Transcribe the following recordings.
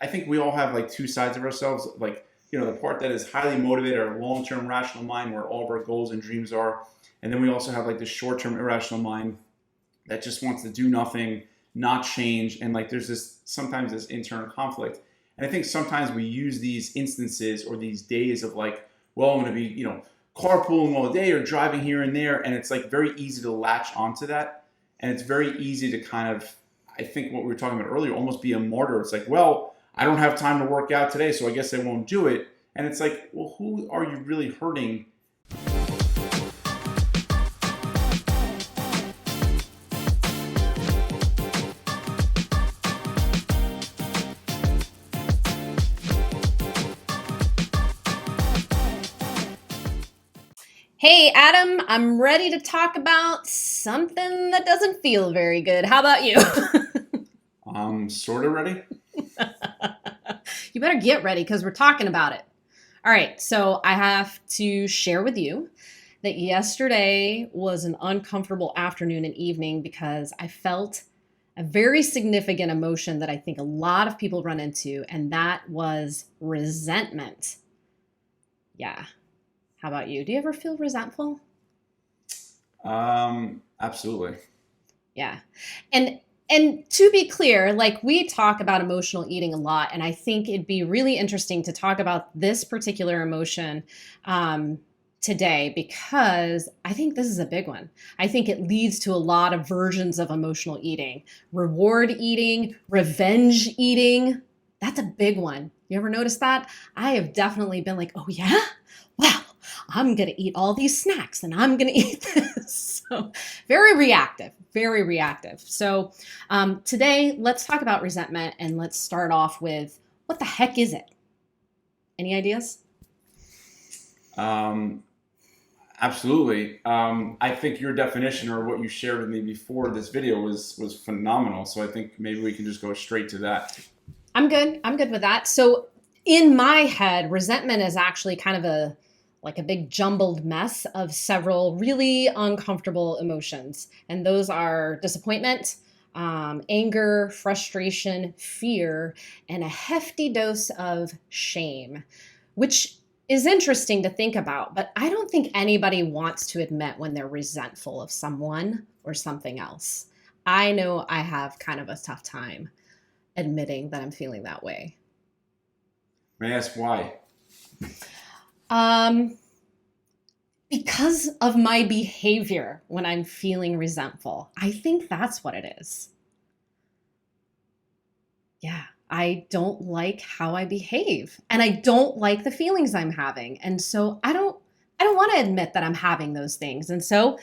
I think we all have like two sides of ourselves. Like, the part that is highly motivated, our long-term rational mind, where all of our goals and dreams are, and then we also have like the short-term irrational mind that just wants to do nothing, not change, and like there's this sometimes this internal conflict. And I think sometimes we use these instances or these days of like, well, I'm going to be, carpooling all day or driving here and there, and it's like very easy to latch onto that, and it's very easy to kind of, I think what we were talking about earlier, almost be a martyr. It's like, well, I don't have time to work out today, so I guess I won't do it. And it's like, well, who are you really hurting? Hey, Adam, I'm ready to talk about something that doesn't feel very good. How about you? I'm sort of ready. You better get ready because we're talking about it. All right, so I have to share with you that yesterday was an uncomfortable afternoon and evening because I felt a very significant emotion that I think a lot of people run into, and that was resentment. Yeah. How about you? Do you ever feel resentful? Absolutely. Yeah. And to be clear, like we talk about emotional eating a lot, and I think it'd be really interesting to talk about this particular emotion today because I think this is a big one. I think it leads to a lot of versions of emotional eating, reward eating, revenge eating. That's a big one. You ever notice that? I have definitely been like, oh yeah? Wow, I'm going to eat all these snacks and I'm going to eat this. So very reactive, very reactive. So today, let's talk about resentment and let's start off with what the heck is it? Any ideas? Um, Absolutely. I think your definition or what you shared with me before this video was phenomenal. So I think maybe we can just go straight to that. I'm good. I'm good with that. So in my head, resentment is actually kind of a big jumbled mess of several really uncomfortable emotions. And those are disappointment, anger, frustration, fear, and a hefty dose of shame, which is interesting to think about. But I don't think anybody wants to admit when they're resentful of someone or something else. I know I have kind of a tough time admitting that I'm feeling that way. May I ask why? Um, because of my behavior when I'm feeling resentful. I think that's what it is. Yeah, I don't like how I behave and I don't like the feelings I'm having. And so I don't want to admit that I'm having those things. And so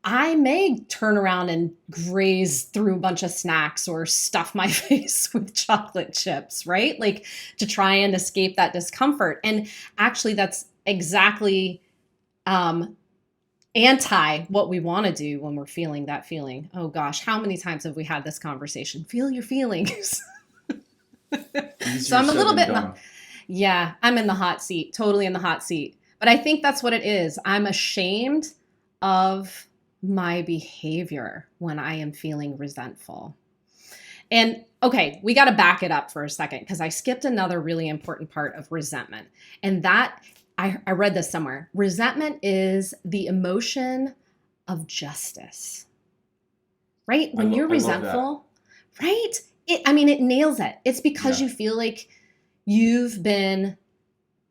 I may turn around and graze through a bunch of snacks or stuff my face with chocolate chips, right? Like to try and escape that discomfort. And actually that's exactly um, anti what we want to do when we're feeling that feeling. Oh gosh, how many times have we had this conversation? Feel your feelings. So Easier I'm a said little than bit, done. yeah, I'm in the hot seat, totally in the hot seat. But I think that's what it is. I'm ashamed of my behavior when I am feeling resentful. And okay, we got to back it up for a second because I skipped another really important part of resentment. And that, I read this somewhere. Resentment is the emotion of justice, right? When you're I love that. resentful, right? It nails it. It's because Yeah. you feel like you've been,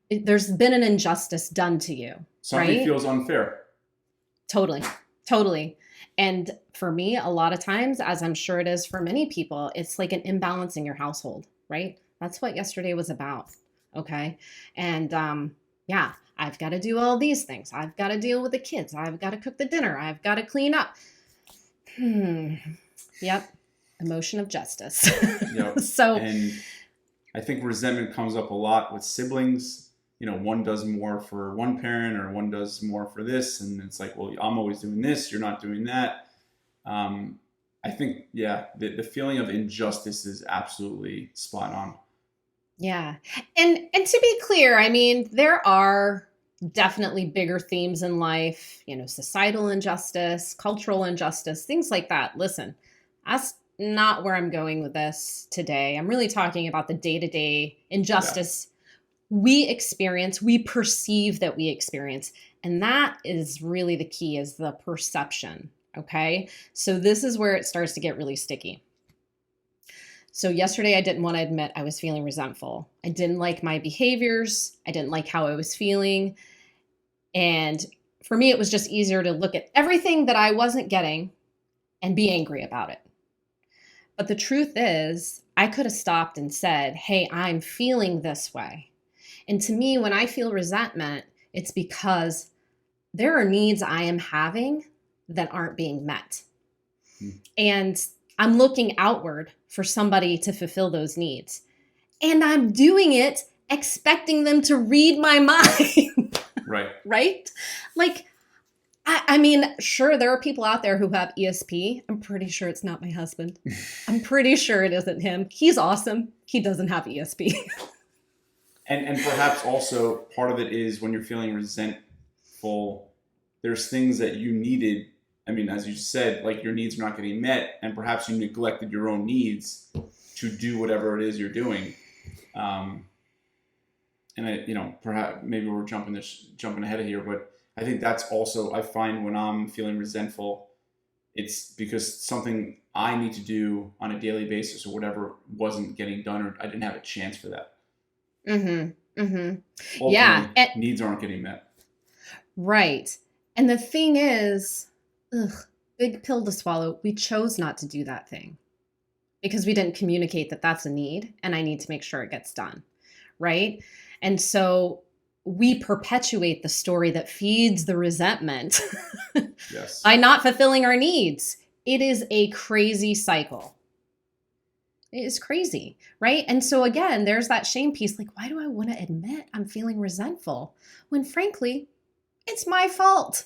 there's been an injustice done to you, Something right? feels unfair. Totally. Totally. And for me, a lot of times, as I'm sure it is for many people, it's like an imbalance in your household, right? That's what yesterday was about. Okay. And yeah, I've got to do all these things. I've got to deal with the kids. I've got to cook the dinner. I've got to clean up. Hmm. Yep. Emotion of justice. Yep. So, And I think resentment comes up a lot with siblings. One does more for one parent or one does more for this. And it's like, well, I'm always doing this. You're not doing that. Um, I think, yeah, the feeling of injustice is absolutely spot on. yeah. And to be clear, I mean, there are definitely bigger themes in life, societal injustice, cultural injustice, things like that. Listen, that's not where I'm going with this today. I'm really talking about the day-to-day injustice we experience, we perceive that we experience. And that is really the key, is the perception. Okay. So this is where it starts to get really sticky. So yesterday I didn't want to admit I was feeling resentful. I didn't like my behaviors. I didn't like how I was feeling. And for me, it was just easier to look at everything that I wasn't getting and be angry about it. But the truth is, I could have stopped and said, hey, I'm feeling this way. And to me, when I feel resentment, it's because there are needs I am having that aren't being met. And I'm looking outward for somebody to fulfill those needs. And I'm doing it expecting them to read my mind. Right. Right? Like, I mean, sure, there are people out there who have ESP. I'm pretty sure it's not my husband. I'm pretty sure it isn't him. He's awesome. He doesn't have ESP. And perhaps also part of it is when you're feeling resentful, there's things that you needed. I mean, as you said, like your needs are not getting met, and perhaps you neglected your own needs to do whatever it is you're doing. And perhaps maybe we're jumping ahead of here, but I think that's also, I find when I'm feeling resentful, it's because something I need to do on a daily basis or whatever wasn't getting done, or I didn't have a chance for that. Mm-hmm. Mm-hmm. Ultimately, Yeah. needs aren't getting met. Right. And the thing is, big pill to swallow. We chose not to do that thing because we didn't communicate that that's a need and I need to make sure it gets done. Right. And so we perpetuate the story that feeds the resentment Yes. by not fulfilling our needs. It is a crazy cycle. It is crazy, right? And so again, there's that shame piece. Like, why do I want to admit I'm feeling resentful when frankly, it's my fault?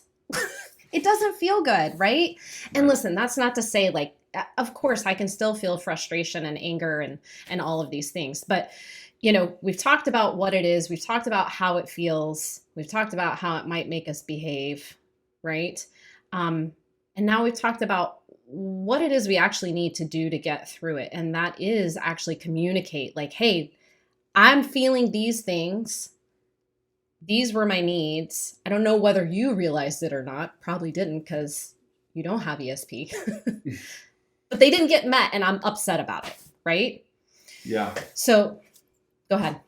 It doesn't feel good, right? And listen, that's not to say like, of course, I can still feel frustration and anger and all of these things. But we've talked about what it is. We've talked about how it feels. We've talked about how it might make us behave, right? And now we've talked about what it is we actually need to do to get through it. And that is actually communicate like, hey, I'm feeling these things. These were my needs. I don't know whether you realized it or not. Probably didn't because you don't have ESP. But they didn't get met and I'm upset about it, right? Yeah. So go ahead.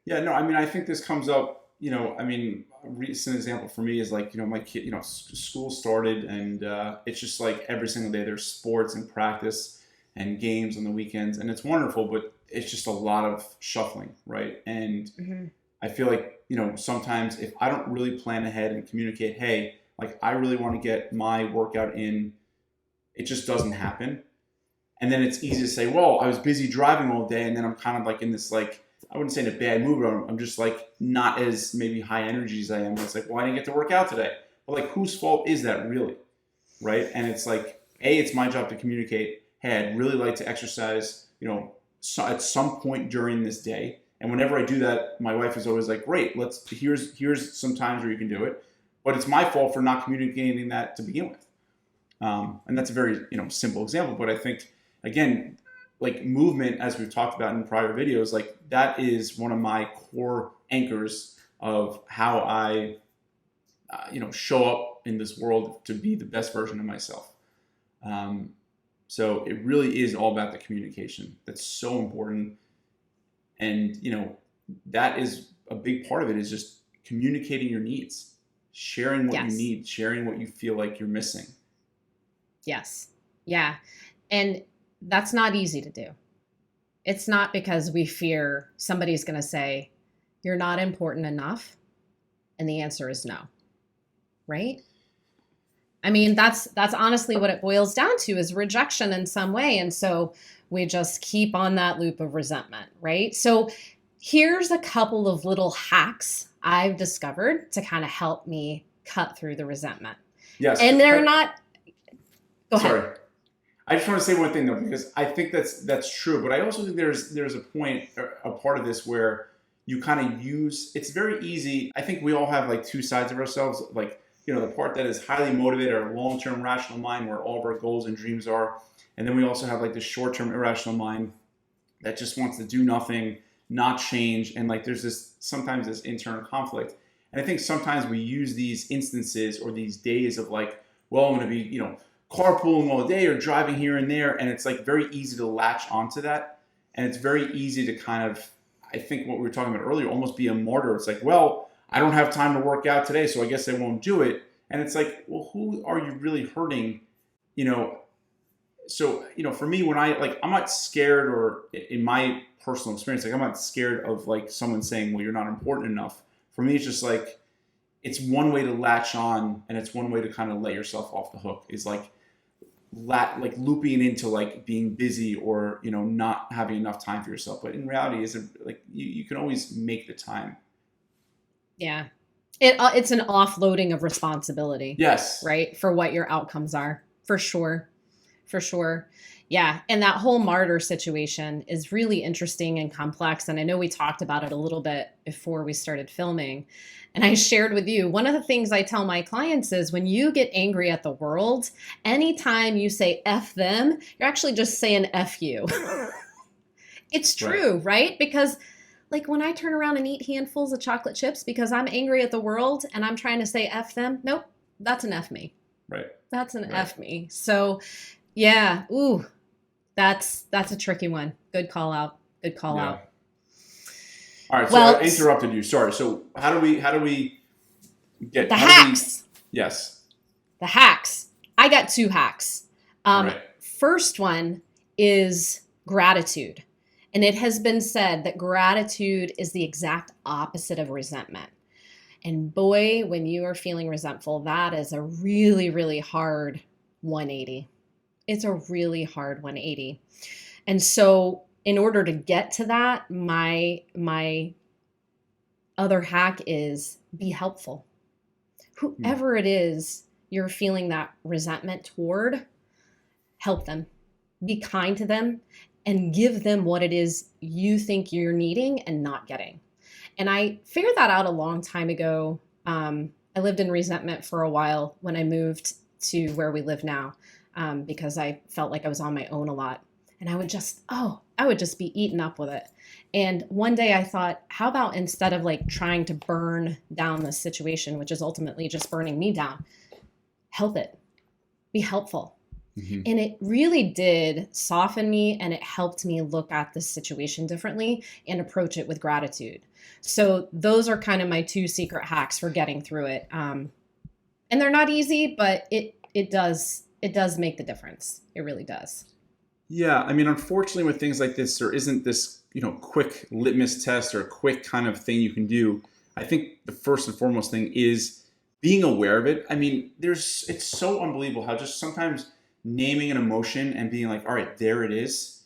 Yeah, no, I mean, I think this comes up, I mean, a recent example for me is like, my kid, school started and it's just like every single day there's sports and practice and games on the weekends and it's wonderful, but it's just a lot of shuffling, right? And I feel like, sometimes if I don't really plan ahead and communicate, hey, like I really want to get my workout in, it just doesn't happen. And then it's easy to say, well, I was busy driving all day and then I'm kind of like in this like, I wouldn't say in a bad mood, but I'm just like not as maybe high energy as I am. It's like, well, I didn't get to work out today. But like, whose fault is that really? Right? And it's like, it's my job to communicate, hey, I'd really like to exercise, at some point during this day. And whenever I do that, my wife is always like, great, here's some times where you can do it. But it's my fault for not communicating that to begin with. And that's a very, simple example. But I think, again, like movement, as we've talked about in prior videos, like that is one of my core anchors of how I, show up in this world to be the best version of myself. So it really is all about the communication. That's so important. And, that is a big part of it is just communicating your needs, sharing what you need, sharing what you feel like you're missing. Yes. Yeah. And that's not easy to do. It's not because we fear somebody's going to say, you're not important enough. And the answer is no. Right? I mean, that's honestly what it boils down to is rejection in some way. And so we just keep on that loop of resentment, right? So here's a couple of little hacks I've discovered to kind of help me cut through the resentment. Yes. And they're not... Go ahead. Sorry. I just want to say one thing though, because I think that's true, but I also think there's a part of this where you kind of it's very easy. I think we all have like two sides of ourselves. Like, the part that is highly motivated, our long-term rational mind where all of our goals and dreams are. And then we also have like the short-term irrational mind that just wants to do nothing, not change. And like there's sometimes this internal conflict. And I think sometimes we use these instances or these days of like, well, I'm going to be, carpooling all day or driving here and there. And it's like very easy to latch onto that. And it's very easy to kind of, I think what we were talking about earlier, almost be a martyr. It's like, well, I don't have time to work out today, so I guess I won't do it. And it's like, well, who are you really hurting? So, for me, when I'm not scared, or in my personal experience, like I'm not scared of like someone saying, well, you're not important enough. For me, it's just like, it's one way to latch on, and it's one way to kind of let yourself off the hook, is like looping into like being busy or, not having enough time for yourself. But in reality, is it like you can always make the time. Yeah. It's an offloading of responsibility. Yes. Right. For what your outcomes are. For sure. For sure. Yeah. And that whole martyr situation is really interesting and complex. And I know we talked about it a little bit before we started filming. And I shared with you, one of the things I tell my clients is when you get angry at the world, anytime you say F them, you're actually just saying F you. It's true, right? Because like when I turn around and eat handfuls of chocolate chips because I'm angry at the world and I'm trying to say F them, nope, that's an F me. Right. That's an F me. So yeah, ooh, that's a tricky one. Good call out. Good call out. All right, so I interrupted you. Sorry. So how do we get the hacks? Yes. The hacks. I got 2 hacks. Right. First one is gratitude. And it has been said that gratitude is the exact opposite of resentment. And boy, when you are feeling resentful, that is a really, really hard 180. It's a really hard 180. And so in order to get to that, my other hack is be helpful. Whoever it is you're feeling that resentment toward, help them. Be kind to them and give them what it is you think you're needing and not getting. And I figured that out a long time ago. I lived in resentment for a while when I moved to where we live now, because I felt like I was on my own a lot. And I would just be eaten up with it. And one day I thought, how about instead of like trying to burn down this situation, which is ultimately just burning me down, help it, be helpful. Mm-hmm. And it really did soften me, and it helped me look at the situation differently and approach it with gratitude. So those are kind of my 2 secret hacks for getting through it. And they're not easy, but it does make the difference. It really does. Yeah, I mean, unfortunately, with things like this, there isn't this, quick litmus test or a quick kind of thing you can do. I think the first and foremost thing is being aware of it. I mean, it's so unbelievable how just sometimes naming an emotion and being like, all right, there it is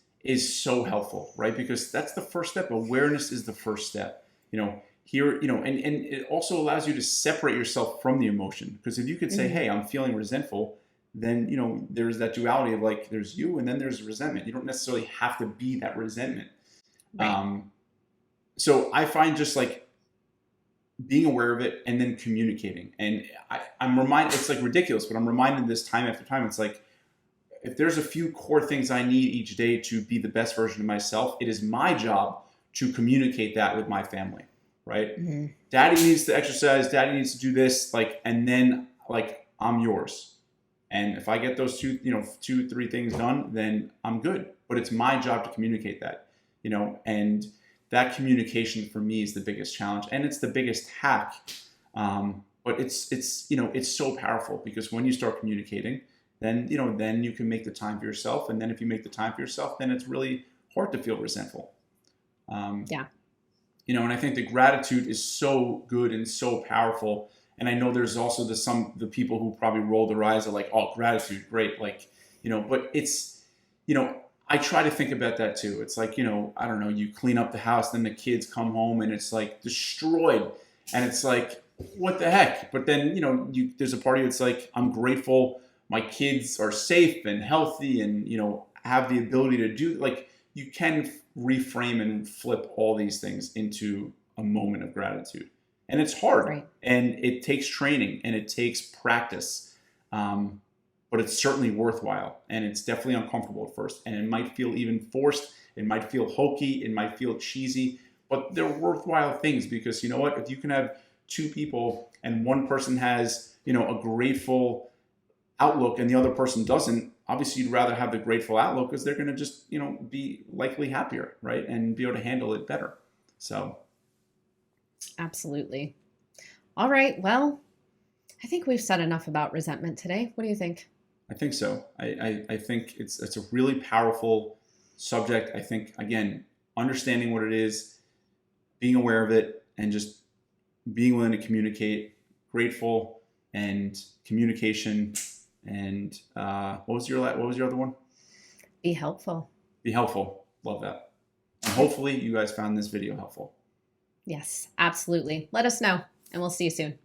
so helpful, right? Because that's the first step. Awareness is the first step. And it also allows you to separate yourself from the emotion. Because if you could say, hey, I'm feeling resentful, then, there's that duality of like, there's you and then there's resentment. You don't necessarily have to be that resentment. Right. So I find just like being aware of it and then communicating. And I'm reminded, it's like ridiculous, but I'm reminded this time after time. It's like, if there's a few core things I need each day to be the best version of myself, it is my job to communicate that with my family, right? Mm-hmm. Daddy needs to exercise, daddy needs to do this, and then I'm yours. And if I get those 2-3 things done, then I'm good. But it's my job to communicate that, and that communication for me is the biggest challenge, and it's the biggest hack. But it's so powerful, because when you start communicating, then you can make the time for yourself. And then if you make the time for yourself, then it's really hard to feel resentful. And I think the gratitude is so good and so powerful. And I know there's also the people who probably roll their eyes at like, oh, gratitude, great. But it's, I try to think about that too. It's like, I don't know, you clean up the house, then the kids come home and it's like destroyed. And it's like, what the heck? But then, there's a part of you that's like, I'm grateful my kids are safe and healthy and, have the ability to do, you can reframe and flip all these things into a moment of gratitude. And it's hard, Right. and it takes training and it takes practice. But it's certainly worthwhile, and it's definitely uncomfortable at first, and it might feel even forced. It might feel hokey. It might feel cheesy, but they're worthwhile things, because you know what? If you can have two people and one person has, a grateful outlook and the other person doesn't, obviously you'd rather have the grateful outlook, because they're going to just, be likely happier, right? And be able to handle it better. So. Absolutely. All right. Well, I think we've said enough about resentment today. What do you think? I think so. I think it's a really powerful subject. I think, again, understanding what it is, being aware of it, and just being willing to communicate, grateful, and communication. And what was your other one? Be helpful. Be helpful. Love that. And hopefully you guys found this video helpful. Yes, absolutely. Let us know, and we'll see you soon.